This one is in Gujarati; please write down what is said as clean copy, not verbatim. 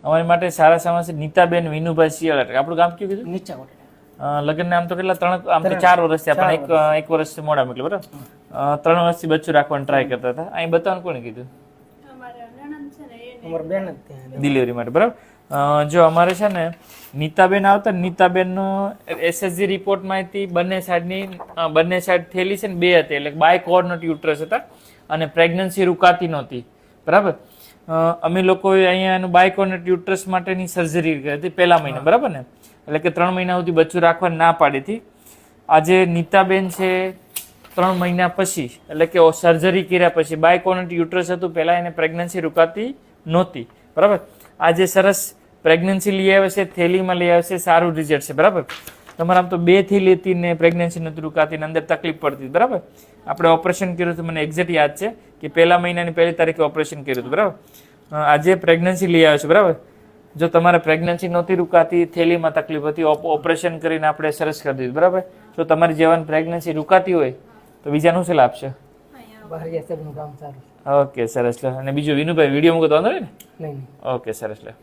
અમારી માટે સારા સમાચાર નીતાબેન વિનુભાઈ શિયાળ. આપણું ગામ કયું કીધું? નીચા કોટડા. લગ્ન આમ તો કેટલા 3 આમ તો 4 વર્ષ થયા પણ એક વર્ષ મોડા મોકલ્યું બરાબર. 3 વર્ષથી બચ્ચું રાખવાનું ટ્રાય કરતા હતા. અહીં બતાવવાનું કોને કીધું? અમાર બેન જ ત્યાં ડિલિવરી માટે બરાબર. જો અમારે છે ને નીતાબેન આવતા ને નીતાબેનનો એસએસજી રિપોર્ટમાંથી બંને સાઈડ થેલી છે ને 2 હતી એટલે બાય કોર્નટ યુટ્રસ હતા અને પ્રેગ્નન્સી રૂકાતી નહોતી બરાબર. અમે લોકોએ અહીંયા એનું બાય કોર્નટ યુટ્રસ માટેની સર્જરી કરી હતી પહેલા મહિને બરાબર ને, એટલે કે 3 મહિના સુધી બચ્ચું રાખવા ના પાડી હતી. આજે નીતાબેન છે 3 મહિના પછી એટલે કે સર્જરી કર્યા પછી બાય કોર્નટ યુટ્રસ હતું, પહેલા એને પ્રેગ્નન્સી રૂકાતી નહોતી બરાબર. આજે સરસ પ્રેગ્નન્સી લઈ આવે છે, થેલીમાં લઈ આવે છે, સારું રિઝલ્ટ છે બરાબર. તમારે આમ તો 2 થેલી હતી ને પ્રેગ્નન્સી નહોતી રૂકાતી ને અંદર તકલીફ પડતી બરાબર. આપણે ઓપરેશન કર્યું હતું, મને એક્ઝેક્ટ યાદ છે કે પહેલા મહિનાની 1લી તારીખે ઓપરેશન કર્યું હતું બરાબર. આજે પ્રેગ્નન્સી લઈ આવે છે બરાબર. જો તમારે પ્રેગ્નન્સી નહોતી રૂકાતી, થેલીમાં તકલીફ હતી, ઓપરેશન કરીને આપણે સરસ કરી દીધું બરાબર. જો તમારી જેવાની પ્રેગ્નન્સી રૂકાતી હોય તો બીજાનું શું લાભ છે? બહારિયા સાહેબનું કામ સારું. ઓકે સરસ લે. અને બીજું વિનુભાઈ વિડીયો મૂકો તો વાંધો નહીં ને? નહીં ઓકે સરસ લે.